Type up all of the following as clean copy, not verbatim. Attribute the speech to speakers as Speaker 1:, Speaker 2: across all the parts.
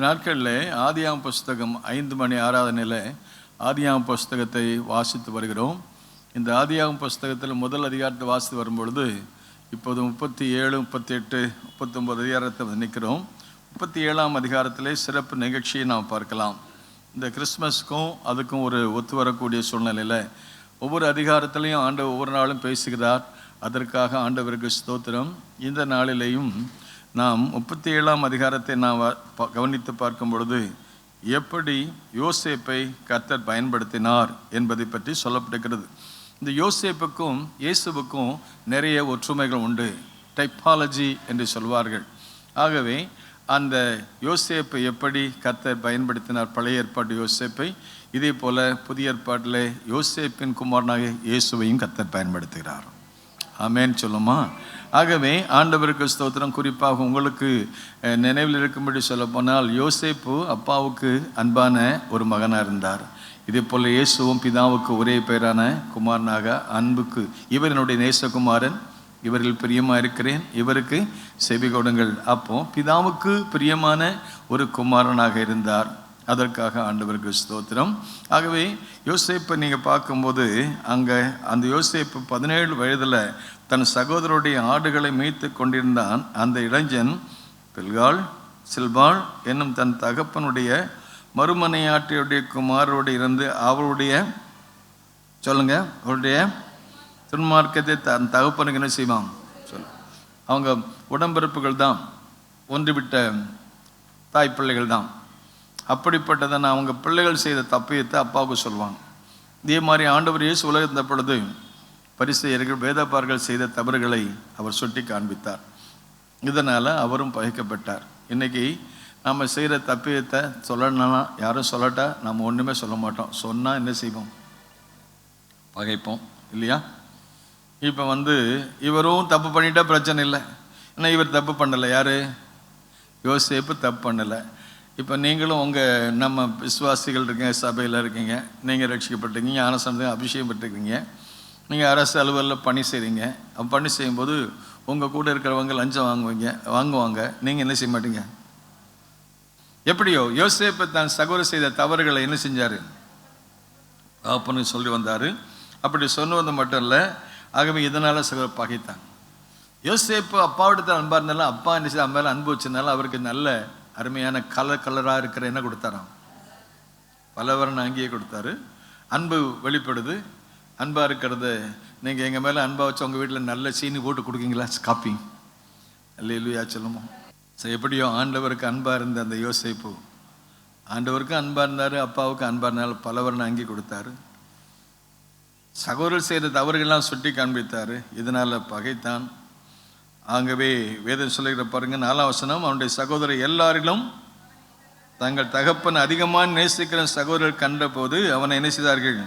Speaker 1: நாட்களில் ஆதியாகம புஸ்தகம் 5 மணி ஆராதனையில் ஆதியாகம புஸ்தகத்தை வாசித்து வருகிறோம். இந்த ஆதியாகம புஸ்தகத்தில் முதல் அதிகாரத்தை வாசித்து வரும்பொழுது இப்போது 37, 38, 39 அதிகாரத்தை நிற்கிறோம். 37ஆம் அதிகாரத்திலே சிறப்பு நிகழ்ச்சியை நாம் பார்க்கலாம். இந்த கிறிஸ்மஸ்க்கும் அதுக்கும் ஒரு ஒத்து வரக்கூடிய சூழ்நிலையில் ஒவ்வொரு அதிகாரத்திலையும் ஆண்டவர் ஒவ்வொரு நாளும் பேசுகிறார். அதற்காக ஆண்டவருக்கு ஸ்தோத்திரம். இந்த நாளிலேயும் நாம் 37ஆம் அதிகாரத்தை நாம் கவனித்து பார்க்கும் பொழுது எப்படி யோசேப்பை கர்த்தர் பயன்படுத்தினார் என்பதை பற்றி சொல்லப்படுகிறது. இந்த யோசேப்புக்கும் இயேசுவுக்கும் நிறைய ஒற்றுமைகள் உண்டு. டைப்பாலஜி என்று சொல்வார்கள். ஆகவே அந்த யோசேப்பை எப்படி கர்த்தர் பயன்படுத்தினார், பழைய ஏற்பாட்டு யோசேப்பை, இதே போல புதிய ஏற்பாட்டில் யோசேப்பின் குமாரனாக இயேசுவையும் கர்த்தர் பயன்படுத்துகிறார். ஆமென் சொல்லுமா? ஆகவே ஆண்டவருக்கு ஸ்தோத்திரம். குறிப்பாக உங்களுக்கு நினைவில் இருக்கும்படி சொல்ல போனால் யோசேப்பு அப்பாவுக்கு அன்பான ஒரு மகனாக இருந்தார். இதே போல் இயேசுவும் பிதாவுக்கு ஒரே பேரான குமாரனாக அன்புக்கு இவர் என்னுடைய நேசகுமாரன், இவர்கள் பிரியமாக இருக்கிறேன், இவருக்கு செவி கொடுங்கள். அப்போ பிதாவுக்கு பிரியமான ஒரு குமாரனாக இருந்தார். அதற்காக ஆண்டவருக்கு ஸ்தோத்திரம். ஆகவே யோசேப்பை நீங்கள் பார்க்கும்போது அங்கே அந்த யோசேப்பு 17 வயதில் தன் சகோதரருடைய ஆடுகளை மேய்த்து கொண்டிருந்தான். அந்த இளைஞன் பில்காள் சில்பாள் என்னும் தன் தகப்பனுடைய மறுமனையாட்டியுடைய குமாரோடு இருந்து அவருடைய அவருடைய துன்மார்க்கத்தை தன் தகப்பனுக்கு என்ன செய்வான் அவங்க உடம்பிறப்புகள் தான், ஒன்றுவிட்ட தாய்ப்பிள்ளைகள் தான். அப்படிப்பட்டதான அவங்க பிள்ளைகள் செய்த தப்பியத்தை அப்பாவுக்கு சொல்லுவாங்க. இதே மாதிரி ஆண்டவர் இயேசு உலகிருந்த பொழுது பரிசேயர்கள் வேதபாரர்கள் செய்த தவறுகளை அவர் சுட்டி காண்பித்தார். இதனால் அவரும் பகைக்கப்பட்டார். இன்றைக்கி நம்ம செய்கிற தப்பியத்தை சொல்லணும்னா யாரும் சொல்லட்டா நம்ம ஒன்றுமே சொல்ல மாட்டோம். சொன்னால் என்ன செய்வோம்? பகைப்போம் இல்லையா? இப்போ இவரும் தப்பு பண்ணிட்டா பிரச்சனை இல்லை. ஏன்னா இவர் தப்பு பண்ணலை. யார்? யோசேப்பு தப்பு பண்ணலை. இப்போ நீங்களும் நம்ம விசுவாசிகள் இருக்கீங்க, சபையில் இருக்கீங்க, நீங்கள் ரட்சிக்கப்பட்டிருக்கீங்க, ஞானஸ்நானத்துக்கு அபிஷேகம் பெற்றுருக்கீங்க, நீங்கள் அரசு அலுவலில் பணி செய்கிறீங்க. பணி செய்யும்போது உங்கள் கூட இருக்கிறவங்க லஞ்சம் வாங்குவாங்க. நீங்கள் என்ன செய்ய மாட்டீங்க? எப்படியோ யோசேப்பு தன் சகோதரர் செய்த தவறுகளை என்ன செஞ்சார்? அப்பன்னு சொல்லி வந்தார். அப்படி சொன்னது மட்டும் இல்லை, ஆகவே இதனால் சகோதரர் பகைத்தான். யோசேப்பு அப்பாவிடத்தில் அன்பாக இருந்தாலும் அப்பா என்ன செய்ய மேலே அன்பு வச்சதுனால அவருக்கு நல்ல அருமையான கலராக இருக்கிற என்ன கொடுத்தாராம்? பலவரன் அங்கேயே கொடுத்தாரு. அன்பு வெளிப்படுது. அன்பாக இருக்கிறது. நீங்கள் எங்கள் மேலே அன்பாக வச்சு உங்கள் வீட்டில் நல்ல சீனி போட்டு கொடுக்கீங்களா? காப்பி அல்லேலூயா சொல்லுமோ. ஸோ எப்படியோ ஆண்டவருக்கு அன்பாக இருந்த அந்த யோசேப்பு ஆண்டவருக்கும் அன்பாக இருந்தார், அப்பாவுக்கு அன்பாக இருந்தாலும் பலவரன் அங்கே கொடுத்தாரு. சகோதரர் செய்கிற தவறுகள்லாம் சுட்டி காண்பித்தார். இதனால் பகைத்தான். ஆகவே வேதம் சொல்லுகிற பாருங்க 4ஆம் வசனம், அவனுடைய சகோதரர் எல்லாரிலும் தங்கள் தகப்பன் அதிகமாக நேசிக்கிற சகோதரர் கண்ட போது அவனை என்ன செய்தார்கள்?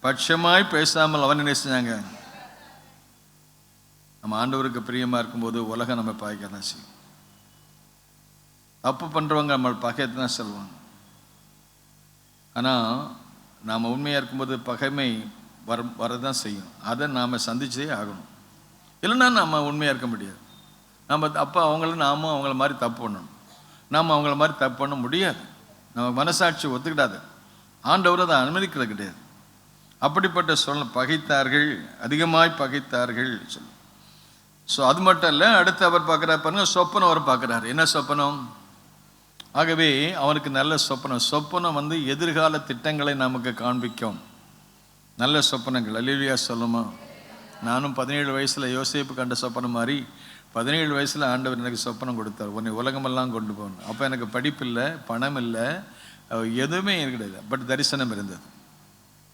Speaker 1: பட்சமாய் பேசாமல் அவனை நேசிச்சாங்க. நம்ம ஆண்டவருக்கு பிரியமாக இருக்கும்போது உலகம் நம்ம பகைக்க தான் செய்யும். தப்பு பண்ணுறவங்க நம்ம பகையத்தை தான் சொல்லுவாங்க. ஆனால் நாம் உண்மையாக இருக்கும்போது பகைமை வரதான் செய்யும். அதை நாம் சந்திச்சே ஆகணும். இல்லைன்னா நம்ம உண்மையாக இருக்க முடியாது. நம்ம அப்போ நாமும் அவங்கள மாதிரி தப்பு பண்ணணும். நாம் அவங்கள மாதிரி தப்பு பண்ண முடியாது. நம்ம மனசாட்சி ஒத்துக்கிடாது. ஆண்டவர் அதை அனுமதிக்கிறது கிடையாது. அப்படிப்பட்ட சொல்ல பகைத்தார்கள், அதிகமாய் பகைத்தார்கள் சொல்லு. ஸோ அது மட்டும் இல்லை, அடுத்து அவர் பார்க்குறாரு பாருங்க, சொப்பனம் அவர் பார்க்குறாரு. என்ன சொப்பனம்? ஆகவே அவனுக்கு நல்ல சொப்பனம் எதிர்கால திட்டங்களை நமக்கு காண்பிக்கும். நல்ல சொப்பனங்கள். அல்லேலூயா சொல்லுமா? நானும் 17 வயசில் யோசேப்பு கண்ட சொப்பனம் மாதிரி 17 வயசில் ஆண்டவர் எனக்கு சொப்பனம் கொடுத்தார். உன்னை உலகமெல்லாம் கொண்டு போகணும். அப்போ எனக்கு படிப்பு இல்லை, பணம் இல்லை, எதுவுமே எனக்கு கிடையாது. பட் தரிசனம் இருந்தது.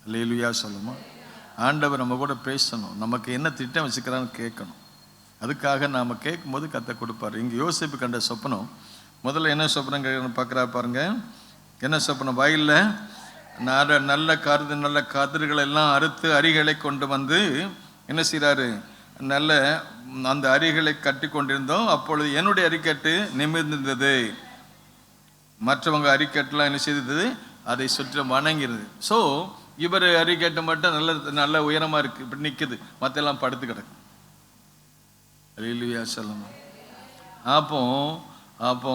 Speaker 1: அல்லேலூயா சொல்லுமா? ஆண்டவர் நம்ம கூட பேசணும். நமக்கு என்ன திட்டம் வச்சுக்கிறான்னு கேட்கணும். அதுக்காக நாம் கேட்கும்போது கர்த்தர் கொடுப்பார். இங்கே யோசேப்பு கண்ட சொப்பனம் முதல்ல என்ன சொப்பனம் பார்க்குறா பாருங்க. என்ன சொப்பனம்? வயலில் நல்ல கதிர்களை எல்லாம் அறுத்து அரிகளை கொண்டு என்ன செய்கிறாரு? நல்ல அந்த அரிகளை கட்டி கொண்டிருந்தோம். அப்பொழுது என்னுடைய அரிக்கட்டு நிமிர்ந்திருந்தது, மற்றவங்க அரிக்கட்டுலாம் என்ன செய்தது? அதை சுற்றி வணங்கிறது. ஸோ இவர் அரிக்கட்டு மட்டும் நல்ல உயரமாக இருக்குது, இப்படி நிற்குது, மற்றெல்லாம் படுத்து கிடக்கு. அல்லேலூயா சொல்லுங்க. அப்போ அப்போ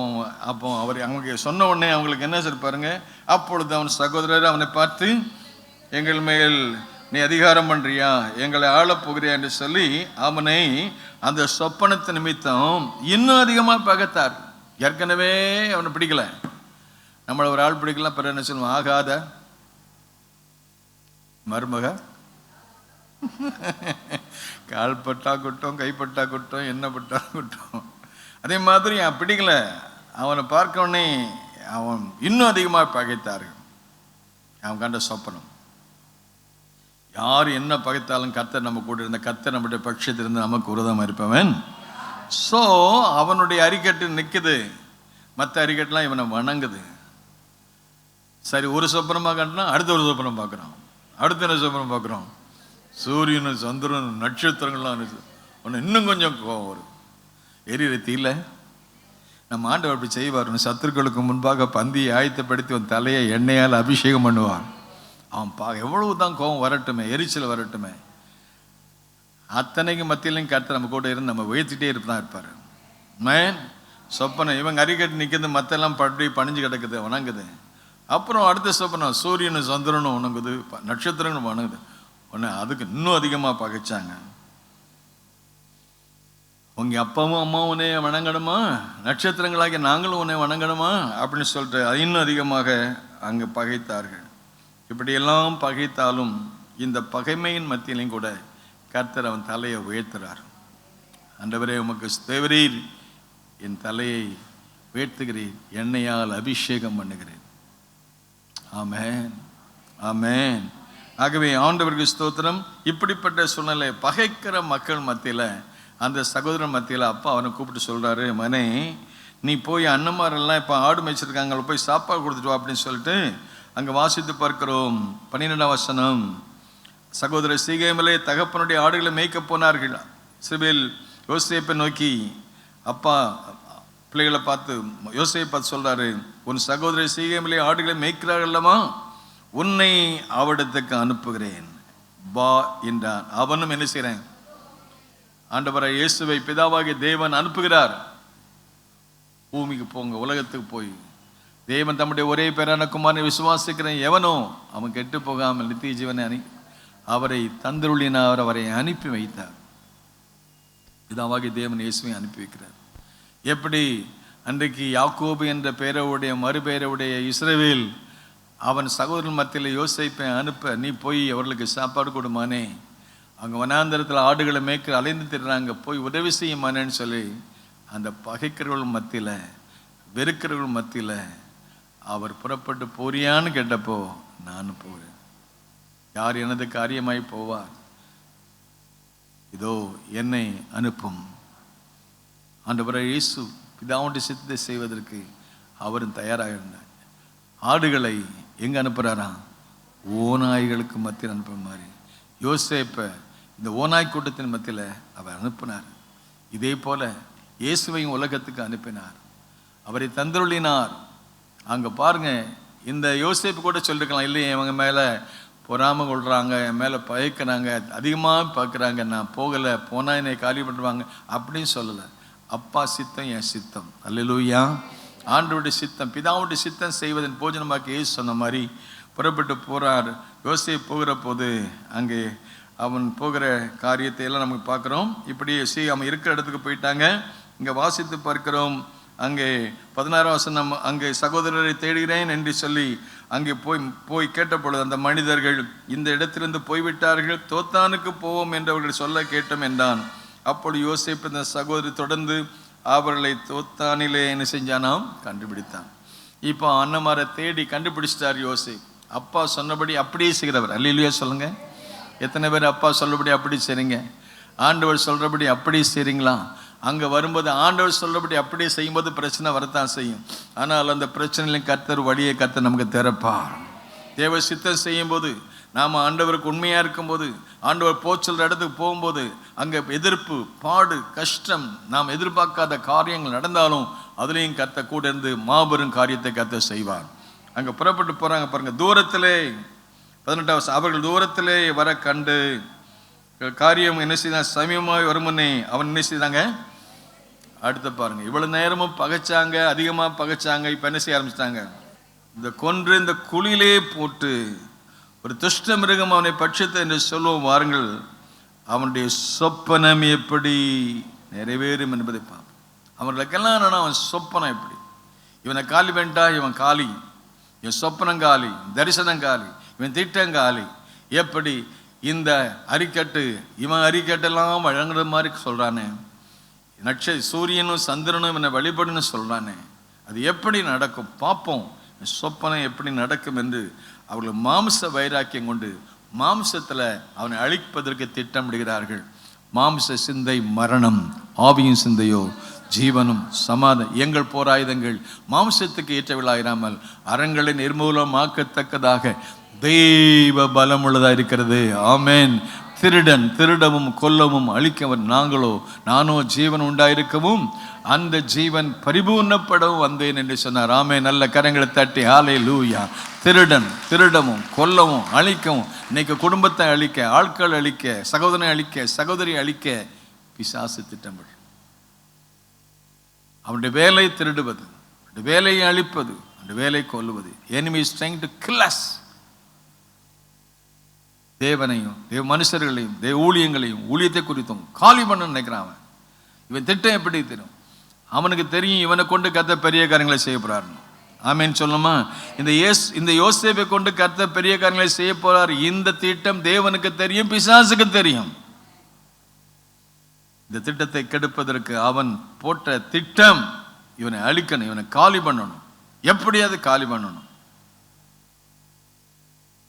Speaker 1: அப்போ அவர் அவங்க சொன்ன உடனே அவங்களுக்கு என்ன சார் பாருங்க, அப்பொழுது அவன் சகோதரர் அவனை பார்த்து, எங்கள் மேல் நீ அதிகாரம் பண்றியா, எங்களை ஆளப் போகிறியா என்று சொல்லி அவனை அந்த சொப்பனத்து நிமித்தம் இன்னும் அதிகமாக பகைத்தார். ஏற்கனவே அவனை பிடிக்கல, நம்மளை ஒரு ஆள் பிடிக்கலாம், பிறகு என்ன சொல்லுவோம், ஆகாத மருமக, கால் பட்டா குட்டம், கைப்பட்டா குட்டம், என்ன பட்டா குட்டம். அதே மாதிரி அவன் பிடிக்கல, அவனை பார்க்க உடனே அவன் இன்னும் அதிகமாக பகைத்தார்கள். அவன் கண்ட சொப்பனம், யார் என்ன பகைத்தாலும் கர்த்தர் நம்ம கூட இருந்த, கர்த்தர் நம்முடைய பட்சத்திலிருந்து நமக்கு விரோதமாக இருப்பவன். ஸோ அவனுடைய அறிக்கட்டு நிற்குது, மற்ற அறிக்கட்டெலாம் இவனை வணங்குது. சரி, ஒரு சொப்பனமாக கண்டினா அடுத்த ஒரு சொப்பனம் பார்க்குறான், அடுத்த என்ன சொப்பனம் பார்க்குறோம், சூரியனும் சந்திரனும் நட்சத்திரங்கள்லாம் ஒன்று இன்னும் கொஞ்சம் கோவம் வரும். எரியிற தீல நம்ம ஆண்டவர் அப்படி செய்வார். சத்துருக்களுக்கு முன்பாக பந்தியை ஆயத்தப்படுத்தி அவன் தலையை எண்ணெயால் அபிஷேகம் பண்ணுவான். அவன் எவ்வளவு தான் கோவம் வரட்டுமே, எரிச்சல் வரட்டுமே, அத்தனைக்கு மத்தியிலையும் கர்த்தர் நம்ம கூட இருந்து நம்ம உயர்த்திட்டே இருப்பார். மேன் சொப்பனம் இவங்க அரிக்கட்டு நிற்கிறது, மற்றெல்லாம் படி பணிஞ்சு கிடக்குது, வணங்குது. அப்புறம் அடுத்த சொப்பனம் சூரியனும் சந்திரனும் வணங்குது, நட்சத்திரங்களும் வணங்குது. உடனே அதுக்கு இன்னும் அதிகமாக பகைச்சாங்க. உங்கள் அப்பாவும் அம்மாவும் உன்னை வணங்கணுமா, நட்சத்திரங்களாகி நாங்களும் உன்னை வணங்கணுமா அப்படின்னு சொல்லிட்டு இன்னும் அதிகமாக அங்கே பகைத்தார்கள். இப்படியெல்லாம் பகைத்தாலும் இந்த பகைமையின் மத்தியிலையும் கூட கர்த்தர் அவன் தலையை உயர்த்துறார். ஆண்டவரே உமக்கு தேவரீர், என் தலையை உயர்த்துகிறீர், எண்ணெயால் அபிஷேகம் பண்ணுகிறேன். ஆமென், ஆமென். ஆகவே ஆண்டவருக்கு ஸ்தோத்திரம். இப்படிப்பட்ட சூழ்நிலை பகைக்கிற மக்கள் மத்தியில், அந்த சகோதரன் மத்தியில் அப்பா அவனை கூப்பிட்டு சொல்கிறாரு, மனே நீ போய் அண்ணன்மாரெல்லாம் இப்போ ஆடு மேய்ச்சிருக்காங்க, போய் சாப்பாடு கொடுத்துட்டு வா அப்படின்னு சொல்லிட்டு அங்கே வாசித்து பார்க்கிறோம். 12ஆம் வசனம், சகோதரர் சீகேமிலே தகப்பனுடைய ஆடுகளை மேய்க்க போனார்கள். சிபேல் யோசேப்பை நோக்கி, அப்பா பிள்ளைகளை பார்த்து யோசேப்பை பார்த்து சொல்கிறாரு, உன் சகோதரர் சீகேமிலே ஆடுகளை மேய்க்கிறார்கள்லமா, உன்னை அவடத்துக்கு அனுப்புகிறேன் பா என்றான். அவனும் என்ன செய்கிறேன், ஆண்டவராகிய இயேசுவை பிதாவாகிய தேவன் அனுப்புகிறார். பூமிக்கு போங்க, உலகத்துக்கு போய் தேவன் தம்முடைய ஒரே பேரான குமாரனை விசுவாசிக்கிறேன் எவனோ அவன் கெட்டு போகாமல் நித்திய ஜீவனை அவரை தந்தருளினார், அவரை அனுப்பி வைத்தார். பிதாவாகிய தேவன் இயேசுவை அனுப்பி வைக்கிறார். எப்படி அன்றைக்கு யாக்கோபு என்ற பெயருடைய மறுபெயருடைய இஸ்ரவேல் அவன் சகோதரன் மத்தியில் யோசேப்பை அனுப்ப, நீ போய் அவர்களுக்கு சாப்பாடு கொடுமானே, அங்கே வனாந்தரத்தில் ஆடுகளை மேய்க்க அலைந்து திடுறாங்க, போய் உதவி செய்யுமானேன்னு சொல்லி அந்த பகைக்கிறவர்கள் மத்தியில், வெறுக்கிறவர்கள் மத்தியில் அவர் புறப்பட்டு போறியான்னு கேட்டப்போ, நானும் போகிறேன், யார் எனது காரியமாய் போவார், இதோ என்னை அனுப்பும். ஆண்டவராகிய இயேசு பிதாவுடைய சித்தத்தை செய்வதற்கு அவரும் தயாராக இருந்தார். ஆடுகளை எங்கே அனுப்புகிறாராம், ஓநாய்களுக்கு மத்தியில் அனுப்புற மாதிரி யோசேப்பை இந்த ஓநாய் கூட்டத்தின் மத்தியில் அவர் அனுப்பினார். இதே போல இயேசுவையும் உலகத்துக்கு அனுப்பினார், அவரை தந்தருளினார். அங்கே பாருங்க, இந்த யோசேப்பு கூட சொல்லிருக்கலாம், இல்லையே இவங்க மேலே பொறாமை கொள்கிறாங்க, என் மேலே பயக்கிறாங்க, அதிகமாக பார்க்குறாங்க, நான் போகலை, போனால் என்னை காலி பண்ணுவாங்க அப்படின்னு சொல்லலை. அப்பா சித்தம் என் சித்தம், அல்லேலூயா. ஆண்டவருடைய சித்தம், பிதாவுடைய சித்தம் செய்வதன் போஜனமாக்கி இயேசு சொன்ன மாதிரி புறப்பட்டு போகிறார். யோசேப்பு போகிற போது அங்கே அவன் போகிற காரியத்தை எல்லாம் நமக்கு பார்க்குறோம். இப்படி அவன் இருக்கிற இடத்துக்கு போயிட்டாங்க. இங்கே வாசித்து பார்க்கிறோம். அங்கே 16ஆம் வசனம், அங்கே சகோதரரை தேடுகிறேன் என்று சொல்லி அங்கே போய் கேட்ட பொழுது அந்த மனிதர்கள் இந்த இடத்திலிருந்து போய்விட்டார்கள், தோத்தானுக்கு போவோம் என்றவர்கள் சொல்ல கேட்டோம் என்றான். அப்பொழுது யோசேப்பு இந்த சகோதரி தொடர்ந்து அவர்களை தோத்தானிலே என்ன செஞ்சானாம், கண்டுபிடித்தான். இப்போ அண்ணமாரை தேடி கண்டுபிடிச்சிட்டார் யோசேப்பு. அப்பா சொன்னபடி அப்படியே செய்கிறவர், அல்லேலூயா சொல்லுங்க. எத்தனை பேர் அப்பா சொல்லபடி அப்படி செய்றீங்க? ஆண்டவர் சொல்கிறபடி அப்படி செய்கிறீங்களா? அங்கே வரும்போது ஆண்டவர் சொல்கிறபடி அப்படியே செய்யும்போது பிரச்சனை வரத்தான் செய்யும். ஆனால் அந்த பிரச்சனையிலும் கர்த்தர் வழியை கர்த்தர் நமக்கு திறப்பார். தேவ சித்தம் செய்யும்போது, நாம் ஆண்டவருக்கு உண்மையாக இருக்கும்போது, ஆண்டவர் போச்சல் இடத்துக்கு போகும்போது அங்கே எதிர்ப்பு, பாடு, கஷ்டம், நாம் எதிர்பார்க்காத காரியங்கள் நடந்தாலும் அதுலேயும் கர்த்தர் கூட இருந்து மாபெரும் காரியத்தை கர்த்தர் செய்வார். அங்கே புறப்பட்டு போகிறாங்க பாருங்க. தூரத்திலே 18 அவர்கள் தூரத்திலே வர கண்டு காரியம் என்ன செய்தான், சமீபமாக வருமுன்னே அவன் என்ன செய்தாங்க, அடுத்து பாருங்க, இவ்வளவு நேரமும் பகைச்சாங்க, அதிகமா பகைச்சாங்க. இப்ப என்ன செய்ய ஆரம்பிச்சிட்டாங்க? இந்த கொன்று இந்த குழியிலே போட்டு ஒரு துஷ்ட மிருகம் அவனை பட்சித்து என்று சொல்லுவோம் வாருங்கள். அவனுடைய சொப்பனம் எப்படி நிறைவேறும் என்பதை பார்ப்போம். அவர்களுக்கெல்லாம் என்னன்னா, அவன் சொப்பனம் எப்படி, இவனை காலி வேண்டா, இவன் காலி, இவன் சொப்பனம் காலி, தரிசனம் காலி, இவன் திட்டம் காலி. எப்படி இந்த அரிக்கட்டு, இவன் அரிக்கட்டெல்லாம் வழங்குற மாதிரி சொல்றானே, சூரியனும் சந்திரனும் இவனை வழிபடுன்னு சொல்றானே, அது எப்படி நடக்கும் பார்ப்போம், சொப்பனம் எப்படி நடக்கும் என்று அவர்கள் மாம்ச வைராக்கியம் கொண்டு மாம்சத்துல அவனை அழிப்பதற்கு திட்டமிடுகிறார்கள். மாம்ச சிந்தை மரணம், ஆவியின் சிந்தையோ ஜீவனும் சமாதானம். எங்கள் போராயுதங்கள் மாம்சத்துக்கு ஏற்றவில்லாயிராமல் அறங்களை நிர்மூலமாக்கத்தக்கதாக தெய்வ பலம் உள்ளதா இருக்கிறது. ஆமேன். திருடன் திருடவும் கொல்லவும் அழிக்கவன் நானோ ஜீவன் உண்டாயிருக்கவும் அந்த ஜீவன் பரிபூர்ணப்படவும் வந்தேன் என்று சொன்னார். ஆமென். நல்ல கரங்களை தட்டி ஹல்லேலூயா. திருடன் திருடவும் கொல்லவும் அழிக்கவும், இன்னைக்கு குடும்பத்தை அழிக்க, ஆட்கள் அழிக்க, சகோதரனை அழிக்க, சகோதரி அழிக்க பிசாசு திட்டமிடு. அவனுடைய வேலை திருடுவது, வேலையை அழிப்பது, வேலை கொல்லுவது. enemy is trying to kill us. தேவனையும் தேவ மனுஷர்களையும் தேவ ஊழியங்களையும் ஊழியத்தை குறித்தும் காலி பண்ண நினைக்கிறான். இவன் திட்டம் எப்படி தெரியும்? அவனுக்கு தெரியும் இவனை கொண்டு கர்த்தர் பெரிய காரியங்களை செய்ய போறாரு. ஆமென் சொல்லுமா? இந்த யோசேப்பை கொண்டு கர்த்தர் பெரிய காரியங்களை செய்ய போறார். இந்த திட்டம் தேவனுக்கு தெரியும், பிசாசுக்கு தெரியும். இந்த திட்டத்தை கெடுப்பதற்கு அவன் போட்ட திட்டம் இவனை அழிக்கணும், இவனை காலி பண்ணணும், எப்படியாவது காலி பண்ணணும்.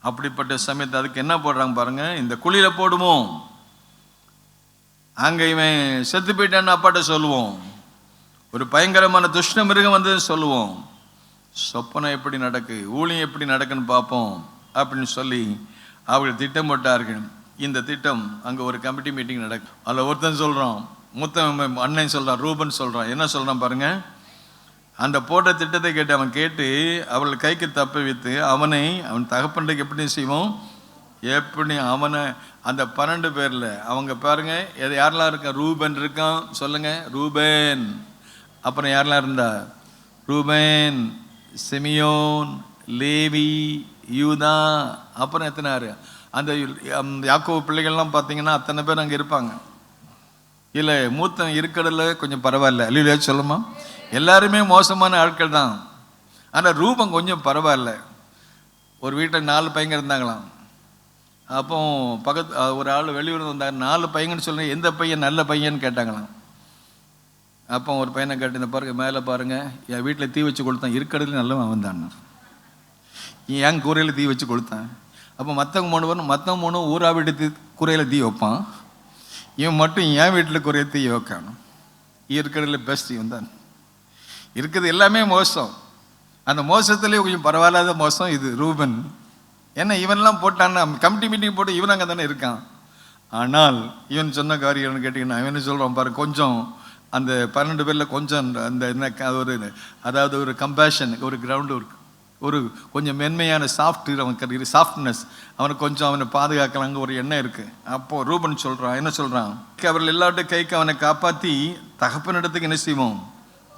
Speaker 1: அப்படிப்பட்ட சமயத்தை அதுக்கு என்ன போடுறாங்க பாருங்க, இந்த குழியில போடுவோம், அங்க இவன் செத்து போயிட்டான்னு அப்பாட்ட சொல்லுவோம், ஒரு பயங்கரமான துஷ்ட மிருகம் வந்தது சொல்லுவோம், சொப்பனம் எப்படி நடக்கு, ஊழியம் எப்படி நடக்குன்னு பார்ப்போம் அப்படின்னு சொல்லி அவர்கள் திட்டம் போட்டார்கள். இந்த திட்டம் அங்கே ஒரு கமிட்டி மீட்டிங் நடக்கும். அதில் ஒருத்தன் சொல்கிறான், மூத்த அண்ணன் சொல்கிறான், ரூபன் சொல்கிறான். என்ன சொல்கிறான் பாருங்க, அந்த போட்ட திட்டத்தை கேட்டு அவள் கைக்கு தப்ப வைத்து அவன் தகப்பன்றைக்கு எப்படி செய்வோம், எப்படி அவனை அந்த 12 பேரில் அவங்க பாருங்க யாரெல்லாம் இருக்கா, ரூபன் இருக்கான் சொல்லுங்க, ரூபன். அப்புறம் யாரெல்லாம் இருந்தா, ரூபன், சிமியோன், லேவி, யூதா. அப்புறம் எத்தனாரு அந்த யாக்கோபு பிள்ளைகள்லாம் பார்த்தீங்கன்னா அத்தனை பேர் அங்கே இருப்பாங்க. இல்லை மூத்தன் இருக்கிறதுல கொஞ்சம் பரவாயில்ல, அல்லையா சொல்லுமா, எல்லாருமே மோசமான ஆட்கள் தான். ஆனால் ரூபம் கொஞ்சம் பரவாயில்ல. ஒரு வீட்டில் 4 பையங்க இருந்தாங்களாம். அப்போ பக்கத்து ஒரு ஆள் வெளியூர் வந்தாங்க, 4 பையங்கன்னு சொல்லுங்க, எந்த பையன் நல்ல பையன்னு கேட்டாங்களாம். அப்போ ஒரு பையனை கேட்டு, இந்த பாருங்க மேலே பாருங்க, என் வீட்டில் தீ வச்சு கொடுத்தான், இருக்கிறதுல நல்லவன் அவன் தான், என் கூரையில் தீ வச்சு கொடுத்தான். அப்போ மற்றவங்க 3 ஊரா வீட்டு கூரையில் தீ வைப்பான், இவன் மட்டும் என் வீட்டில் கூரையை தீ வைக்கணும், இருக்கிறதுல பெஸ்ட் இவன் தான். இருக்கிறது எல்லாமே மோசம், அந்த மோசத்துலேயே கொஞ்சம் பரவாயில்லாத மோசம் இது ரூபன். ஏன்னா இவன்லாம் போட்டான்னா கமிட்டி மீட்டிங் போட்டு இவன் அங்கே தானே இருக்கான். ஆனால் இவன் சொன்ன காரியம் கேட்டிங்கன்னா இவன் சொல்கிறான் பாரு, கொஞ்சம் அந்த 12 பேரில் கொஞ்சம் அந்த என்ன ஒரு அதாவது ஒரு கம்பேஷன், ஒரு கிரவுண்டு இருக்கு, ஒரு கொஞ்சம் மென்மையான அவனுக்கு சாஃப்ட்னஸ், அவனுக்கு கொஞ்சம் அவனை பாதுகாக்கலாங்க ஒரு எண்ணம் இருக்குது. அப்போது ரூபன் சொல்கிறான், என்ன சொல்கிறான், அவர்கள் எல்லார்ட்டும் கைக்கு அவனை காப்பாற்றி தகப்பனிடத்துக்கு என்ன செய்வோம்,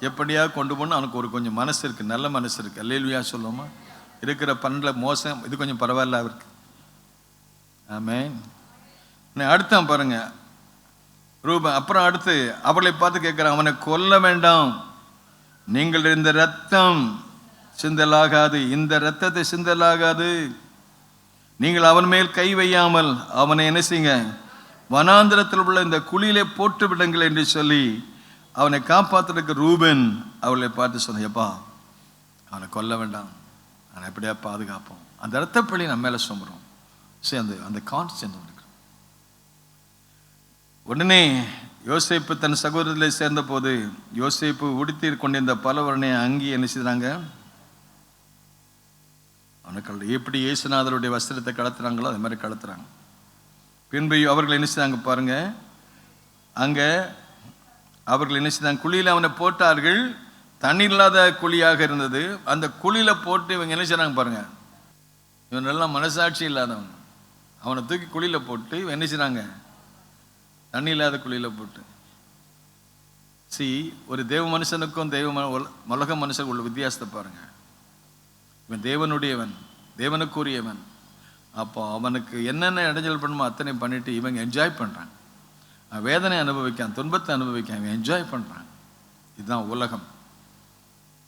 Speaker 1: எப்படியா கொண்டு போகணும். அவனுக்கு ஒரு கொஞ்சம் மனசு இருக்குது, நல்ல மனசு இருக்குது. அல்லேலூயா சொல்லுவோமா? இருக்கிற 12 மோசம், இது கொஞ்சம் பரவாயில்ல அவருக்கு. ஆமென். அடுத்த பாருங்க ரூபன். அப்புறம் அடுத்து அவளை பார்த்து கேட்குறான், அவனை கொல்ல வேண்டாம், நீங்கள் இந்த ரத்தம் சிந்தலாகாது, இந்த ரத்தத்தை சிந்தலாகாது, நீங்கள் அவன் மேல் கை வையாமல் அவனை என்ன செய்யுங்க, வனாந்திரத்தில் உள்ள இந்த குழியிலே போட்டு விடுங்கள் என்று சொல்லி அவனை காப்பாற்றுறதுக்கு ரூபன் அவளை பார்த்து சொன்னப்பா, அவனை கொல்ல வேண்டாம், அவனை எப்படியா பாதுகாப்போம், அந்த ரத்தப்பள்ளி நம்ம மேலே சுமரும். சரி, அந்த கான்ஸ்டன்ட். உடனே யோசேப்பு தன் சகோதரர்களை சேர்ந்த போது யோசேப்பு உடுத்தி கொண்டிருந்த பலவரனை அங்கி என்ன செய்தாங்க, அவனுக்கு எப்படி இயேசுநாதருடைய வஸ்திரத்தை கடத்துறாங்களோ அது மாதிரி கடத்துறாங்க. பின்பு அவர்கள் என்ன செய்தாங்க பாருங்க, அங்கே அவர்கள் என்ன செய்தாங்க, குழியில் அவனை போட்டார்கள். தண்ணி இல்லாத குழியாக இருந்தது. அந்த குழியில் போட்டு இவங்க என்ன செய்றாங்க பாருங்க, இவனெல்லாம் மனசாட்சி இல்லாதவங்க, அவனை தூக்கி குழியில் போட்டு என்ன செய்றாங்க, தண்ணி இல்லாத குழியில் போட்டு ஒரு தேவ மனுஷனுக்கும் உலக மனுஷனுக்கும் உள்ள வித்தியாசத்தை பாருங்க. இவன் தேவனுடையவன், தேவனுக்குரியவன். அப்போ அவனுக்கு என்னென்ன இடைஞ்சல் பண்ணுமோ அத்தனை பண்ணிட்டு இவங்க என்ஜாய் பண்ணுறான். வேதனை அனுபவிக்கான், துன்பத்தை அனுபவிக்கான், இவன் என்ஜாய் பண்ணுறான். இதுதான் உலகம்.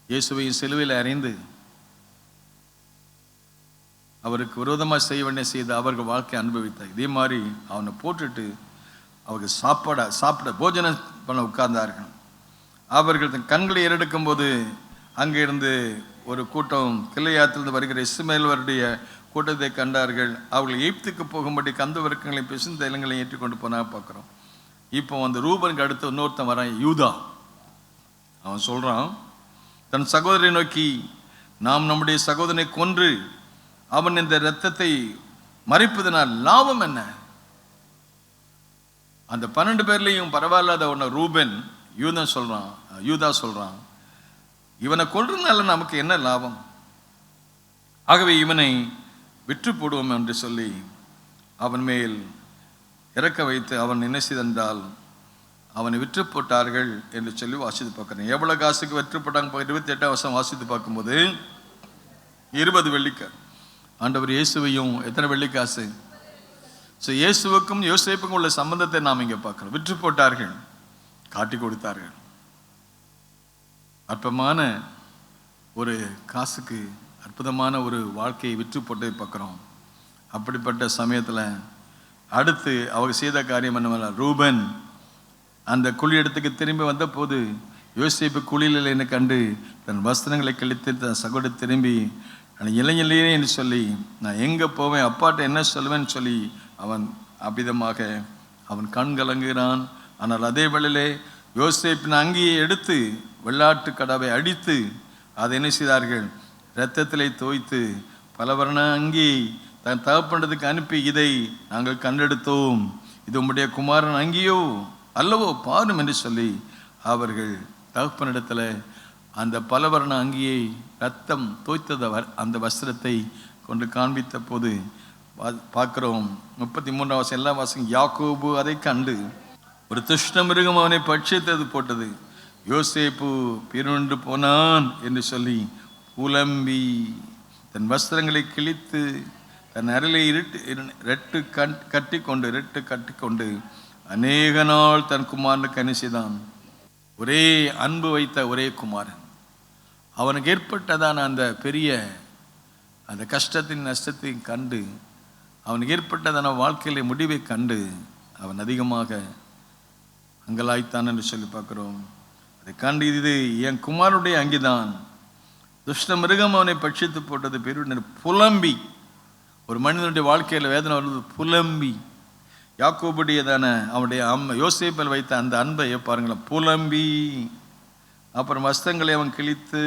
Speaker 1: இயேசுவையும் சிலுவையில் அறிந்து அவருக்கு விரோதமாக செய்ய வேண்டிய செய்து அவர்கள் வாழ்க்கை அனுபவித்தார். இதே மாதிரி அவனை போட்டுட்டு அவர்கள் சாப்பிட போஜனம் பண்ண உட்கார்ந்தார்கள். அவர்கள் தன் கண்களை ஏறெடுக்கும் போது அங்கே இருந்து ஒரு கூட்டம் கிளையாத்திலிருந்து வருகிற இஸ்மவேலருடைய கூட்டத்தை கண்டார்கள். அவர்கள் எகிப்துக்கு போகும்படி கந்த வர்க்கங்களையும் பிசைந்த இலங்களையும் ஏற்றிக்கொண்டு போனா பார்க்குறோம். இப்போ அந்த ரூபனுக்கு அடுத்து இன்னொருத்தன் வரான், யூதா. அவன் சொல்றான் தன் சகோதரரை நோக்கி, நாம் நம்முடைய சகோதரனை கொன்று அவன் இந்த இரத்தத்தை மறைப்பதனால் லாபம் என்ன? அந்த 12 பேர்லையும் பரவாயில்லாத ஒன்று ரூபன் யூதா சொல்றான், இவனை கொன்றதுனால நமக்கு என்ன லாபம்? ஆகவே இவனை விற்று போடுவோம் என்று சொல்லி அவன் மேல் இறக்க வைத்து அவன் என்ன செய்தால் அவனை விற்று போட்டார்கள் என்று சொல்லி வாசித்து பார்க்கிறேன். எவ்வளவு காசுக்கு விற்று போட்டாங்க? 28ஆம் வசனம் வாசித்து பார்க்கும்போது 20 வெள்ளிக்காசு. ஆண்டவர் இயேசுவையும் எத்தனை வெள்ளிக்காசு? இயேசுவுக்கும் யோசேப்புக்கும் உள்ள சம்பந்தத்தை நாம் இங்கே பார்க்கிறோம். விற்று போட்டார்கள், காட்டி கொடுத்தார்கள். அற்பமான ஒரு காசுக்கு அற்புதமான ஒரு வாழ்க்கையை விற்று போட்டதை பார்க்குறோம். அப்படிப்பட்ட சமயத்தில் அடுத்து அவங்க செய்த காரியம் என்னவெல்ல, ரூபன் அந்த குழி இடத்துக்கு திரும்பி வந்த போது யோசேப்பு குழியில் என்னை கண்டு தன் வஸ்திரங்களை கிழித்து தன் சகோதரர் திரும்பி இளைஞலையே என்று சொல்லி, நான் எங்கே போவேன், அப்பாட்ட என்ன சொல்லுவேன்னு சொல்லி அவன் அபிதமாக அவன் கண் கலங்குகிறான். ஆனால் அதே வேளையிலே யோசேப்பின் அங்கியை எடுத்து வெள்ளாட்டு கடாவை அடித்து அதை என்ன செய்தார்கள், இரத்தத்திலே தோய்த்து பலவர்ண அங்கியை தன் தகப்பனத்துக்கு அனுப்பி, இதை நாங்கள் கண்டெடுத்தோம், இது உம்முடைய குமாரன் அங்கியோ அல்லவோ பாரும் என்று சொல்லி அவர்கள் தகப்பனிடத்தில் அந்த பலவர்ண அங்கியை ரத்தம் தோய்த்தத அந்த வஸ்திரத்தை கொண்டு காண்பித்த போது பார்க்கிறோம். 33ஆம் வசனம் எல்லா வாசம், யாக்கோபு அதை கண்டு ஒரு துஷ்ட மிருகம் அவனை பட்சித்தது போட்டது, யோசேப்பு பிறண்டு போனான் என்று சொல்லி புலம்பி தன் வஸ்திரங்களை கிழித்து தன் அருளை ரெட்டு கட்டிக்கொண்டு அநேக நாள் தன் குமாரனுக்கு அனுசிதான். ஒரே அன்பு வைத்த ஒரே குமாரன். அவனுக்கு ஏற்பட்டதான அந்த பெரிய அந்த கஷ்டத்தின் நஷ்டத்தையும் கண்டு, அவனுக்கு ஏற்பட்டதான வாழ்க்கையில முடிவை கண்டு அவன் அதிகமாக அங்கலாய்த்தான் என்று சொல்லி பார்க்கிறோம். அதை கண்டு, இது என் குமாரனுடைய அங்கிதான், துஷ்ட மிருகம் அவனை பட்சித்து போட்டது பெரு புலம்பி. ஒரு மனிதனுடைய வாழ்க்கையில் வேதனை வருவது புலம்பி. யாக்கோபுடையதான அவனுடைய யோசேப்பில் வைத்த அந்த அன்பை பாருங்களேன், புலம்பி. அப்புறம் வஸ்திரங்களை அவன் கிழித்து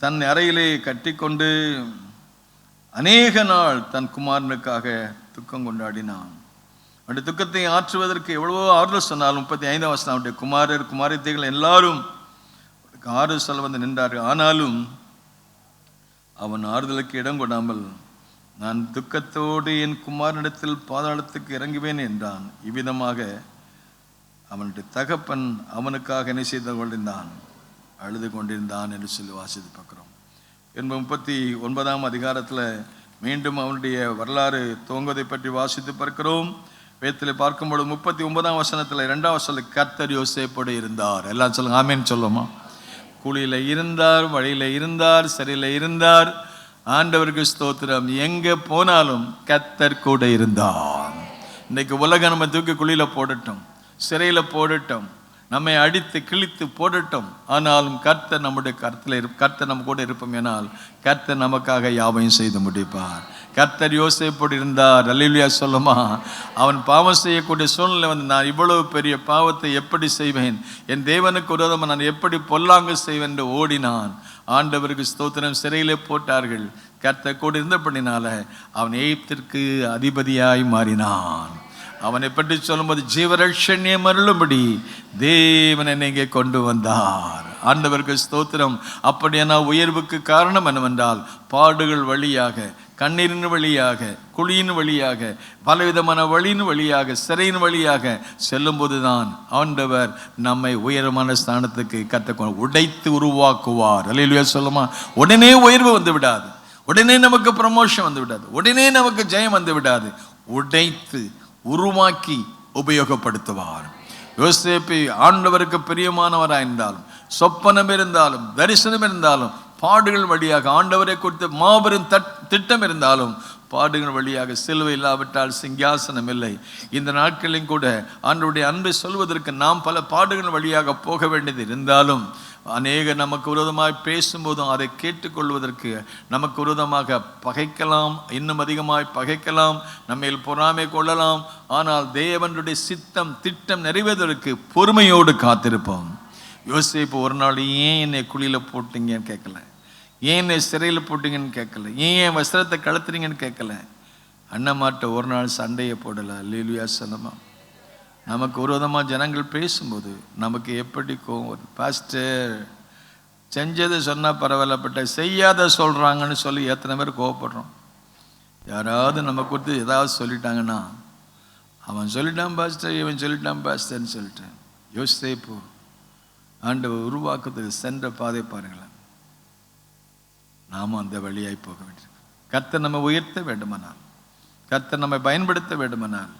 Speaker 1: தன் அறையிலே கட்டிக்கொண்டு அநேக நாள் தன் குமாரனுக்காக துக்கம் கொண்டாடினான். அவனுடைய துக்கத்தை ஆற்றுவதற்கு எவ்வளவோ ஆறுதல் சொன்னாலும் 35ஆம் வசனம், அவனுடைய குமாரத்தைகள் எல்லாரும் ஆறுதல் சொல்ல வந்து நின்றார்கள். ஆனாலும் அவன் ஆறுதலுக்கு இடம் கொடாமல், நான் துக்கத்தோடு என் குமாரனிடத்தில் பாதாளத்துக்கு இறங்குவேன் என்றான். இவ்விதமாக அவனுடைய தகப்பன் அவனுக்காக என்ன செய்து கொண்டிருந்தான், அழுது கொண்டிருந்தான் என்று சொல்லி வாசித்து பார்க்கிறோம். 39ஆம் அதிகாரத்தில் மீண்டும் அவனுடைய வரலாறு துவங்குவதை பற்றி வாசித்து பார்க்கிறோம். வேதத்தில் பார்க்கும்போது 39ஆம் வசனத்தில் 2ஆம் வசனத்தில் கர்த்தர் யோசேப்போடு இருந்தார். எல்லாம் சொல்லுங்க ஆமேன்னு சொல்லுமா. குழியில் இருந்தார், வழியில் இருந்தார், சிறையில் இருந்தார். ஆண்டவருக்கு ஸ்தோத்திரம். எங்கே போனாலும் கர்த்தர் கூட இருந்தார். இன்னைக்கு உலகம் நம்ம தூக்கி குழியில போடட்டும், சிறையில் போடட்டும், நம்மை அடித்து கிழித்து போடட்டும், ஆனாலும் கர்த்தர் நம்முடைய கர்த்தர் நம்ம கூட இருப்போம். ஏனால் கர்த்தர் நமக்காக யாவையும் செய்து முடிப்பார். கர்த்தர் யோசேப்போடு இருந்தார். அல்லேலூயா சொல்லுமா. அவன் பாவம் செய்யக்கூடிய சூழ்நிலை வந்து, நான் இவ்வளவு பெரிய பாவத்தை எப்படி செய்வேன், என் தேவனுக்கு விரோதமாக நான் எப்படி பொல்லாங்கு செய்வேன் என்று ஓடினான். ஆண்டவருக்கு ஸ்தோத்திரம். சிறையிலே போட்டார்கள். கர்த்தர் கூட இருந்தபடினால அவன் எகிப்திற்கு அதிபதியாய் மாறினான். அவனை பற்றி சொல்லும்போது, ஜீவரட்சண்யம் அருளும்படி தேவன் என்னை இங்கே கொண்டு வந்தார். ஆண்டவருக்கு ஸ்தோத்திரம். அப்படியான உயர்வுக்கு காரணம் என்னவென்றால் பாடுகள் வழியாக, கண்ணீரின் வழியாக, குழியின் வழியாக, பலவிதமான வழியின் வழியாக, சிறையின் வழியாக செல்லும்போது தான் ஆண்டவர் நம்மை உயரமான ஸ்தானத்துக்கு உடைத்து உருவாக்குவார். அல்லேலூயா சொல்லுமா. உடனே உயர்வு வந்து விடாது, உடனே நமக்கு ப்ரமோஷன் வந்து விடாது, உடனே நமக்கு ஜெயம் வந்து விடாது. உடைத்து உருவாக்கி உபயோகப்படுத்துவார். யோசேப்பு ஆண்டவருக்கு பிரியமானவராக இருந்தாலும், சொப்பனம் இருந்தாலும், தரிசனம் இருந்தாலும், பாடுகள் வழியாக ஆண்டவரை குறித்து மாபெரும் திட்டம் இருந்தாலும், பாடுகள் வழியாக சிலுவை இல்லாவிட்டால் சிங்காசனம் இல்லை. இந்த நாட்களிலும் கூட ஆண்டவருடைய அன்பை சொல்வதற்கு நாம் பல பாடுகள் வழியாக போக வேண்டியது இருந்தாலும், அநேக நமக்கு விரோதமாக பேசும்போதும் அதை கேட்டுக்கொள்வதற்கு நமக்கு விரோதமாக பகைக்கலாம், இன்னும் அதிகமாய் பகைக்கலாம், நம்மையில் பொறாமை கொள்ளலாம். ஆனால் தேவனுடைய சித்தம் திட்டம் நிறைவேறுவதற்கு பொறுமையோடு காத்திருப்போம். யோசேப்பு ஒரு நாள் ஏன் என்னை குழியில் போட்டீங்கன்னு கேட்கல, ஏன் என்னை சிறையில் போட்டீங்கன்னு கேட்கல, ஏன் என் வஸ்திரத்தை கழுத்துறீங்கன்னு கேட்கல. அண்ணமாட்ட ஒரு நாள் சண்டையை போடலை. அல்லேலூயா சொல்லமா. நமக்கு விரோதமாக ஜனங்கள் பேசும்போது நமக்கு எப்படி கோவம், பாஸ்டர் செஞ்சதை சொன்னால் பரவாயில்லப்பட்ட செய்யாத சொல்கிறாங்கன்னு சொல்லி எத்தனை பேர் கோவப்படுறோம். யாராவது நம்ம கொடுத்து ஏதாவது சொல்லிட்டாங்கன்னா, அவன் சொல்லிட்டான் பாஸ்டர், இவன் சொல்லிட்டான் பாஸ்டர்ன்னு சொல்லிட்டேன். யோசிப்போ ஆண்டவர் உருவாக்குறதுக்கு சென்ற பாதை பாருங்களேன். நாமும் அந்த வழியாய் போக வேண்டியிருக்கோம். கர்த்தர் நம்ம உயர்த்த வேண்டுமானால், கர்த்தர் நம்மை பயன்படுத்த வேண்டுமானால்,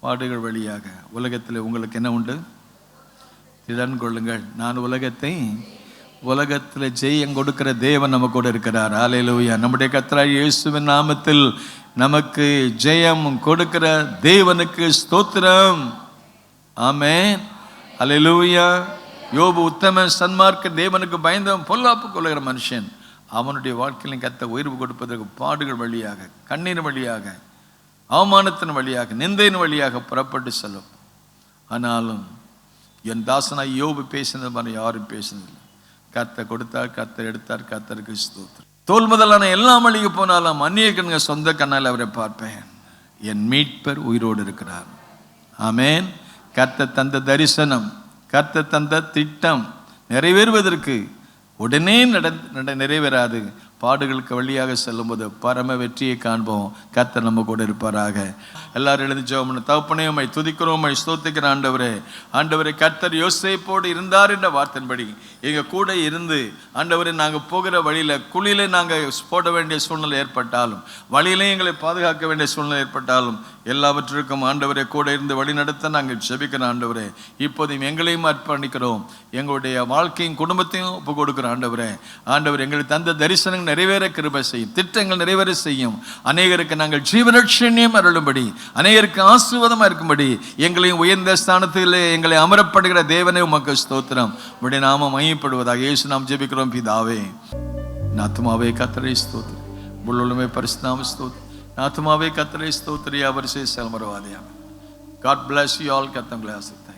Speaker 1: பாடுகள் வழியாக உலகத்தில் உங்களுக்கு என்ன உண்டு? திடன் கொள்ளுங்கள், நான் உலகத்தில் ஜெயம் கொடுக்கிற தேவன் நம்ம கூட இருக்கிறார். அல்லேலூயா. நம்முடைய கர்த்தராகிய இயேசுவின் நாமத்தில் நமக்கு ஜெயம் கொடுக்கிற தேவனுக்கு ஸ்தோத்திரம். ஆமென். அல்லேலூயா. யோபு உத்தம சன்மார்க்க தேவனுக்கு பயந்தவன், பொல்லாப்பு கொள்ளுகிற மனுஷன். அவனுடைய வாழ்க்கையிலும் கர்த்தர் உயர்வு கொடுப்பதற்கு பாடுகள் வழியாக, கண்ணீர் வழியாக, அவமானத்தின் வழியாக, நிந்தையின் வழியாக புறப்பட்டு செல்லும். ஆனாலும் என் தாசனாய் யோபு பேசினது மாதிரி யாரும் பேசினதில்லை. கர்த்தர் கொடுத்தார், கர்த்தர் எடுத்தார், கர்த்தருக்கு ஸ்தோத்திரம். தோல் முதலான எல்லாம் அழிய போனாலும் அந்நிய கண்க சொந்த கண்ணால் அவரை பார்ப்பேன். என் மீட்பர் உயிரோடு இருக்கிறார். ஆமென். கர்த்தர் தந்த தரிசனம், கர்த்தர் தந்த திட்டம் நிறைவேறுவதற்கு உடனே நிறைவேறாது. பாடுகளுக்கு வழியாக செல்லும்போது பரம வெற்றியை காண்போம். கர்த்தர் நம்ம கூட இருப்பாராக. எல்லாரும் எழுந்து ஜெபம் பண்ண. தகப்பனே உம்மை துதிக்கிறோம், உம்மை ஸ்தோத்திரிக்கிற ஆண்டவரே. ஆண்டவரே, கர்த்தர் யோசேப்போடு இருந்தார் என்ற வார்த்தையின்படி எங்கள் கூட இருந்து ஆண்டவரே, நாங்கள் போகிற வழியில் குழியிலே நாங்கள் போட வேண்டிய சூழ்நிலை ஏற்பட்டாலும், வழியிலே எங்களை பாதுகாக்க வேண்டிய சூழ்நிலை ஏற்பட்டாலும், எல்லாவற்றிற்கும் ஆண்டவரே கூட இருந்து வழி நடத்த நாங்கள் ஜெபிக்கிறோம். ஆண்டவரே, இப்போதையும் எங்களையும் அர்ப்பணிக்கிறோம், எங்களுடைய வாழ்க்கையும் குடும்பத்தையும் ஒப்பு கொடுக்கிறோம். ஆண்டவரே, ஆண்டவர் எங்களுக்கு தந்த தரிசனங்கள் நிறைவேற கிருபை செய்யும், திட்டங்கள் நிறைவேற செய்யும். அநேகருக்கு நாங்கள் ஜீவரட்சணியம் அருளும்படி, அநேகருக்கு ஆசீர்வாதமாக இருக்கும்படி எங்களையும் உயர்ந்த ஸ்தானத்திலே எங்களை அமரப்படுகிற தேவனே உமக்கு ஸ்தோத்திரம். உடைய நாமம் மையப்படுவதாக இயேசு நாம் ஜெபிக்கிறோம் பிதாவே. ஆத்துமாவே கர்த்தரை ஸ்தோத்திரி, முழுமே பரிசுத்தநாம ஸ்தோத்திரி. ஆத்துமாவே கர்த்தரை ஸ்தோத்திரி, அவர் செயல்மறவாதே. God bless you all. கர்த்தர் உங்களை ஆசீர்வதிப்பார்.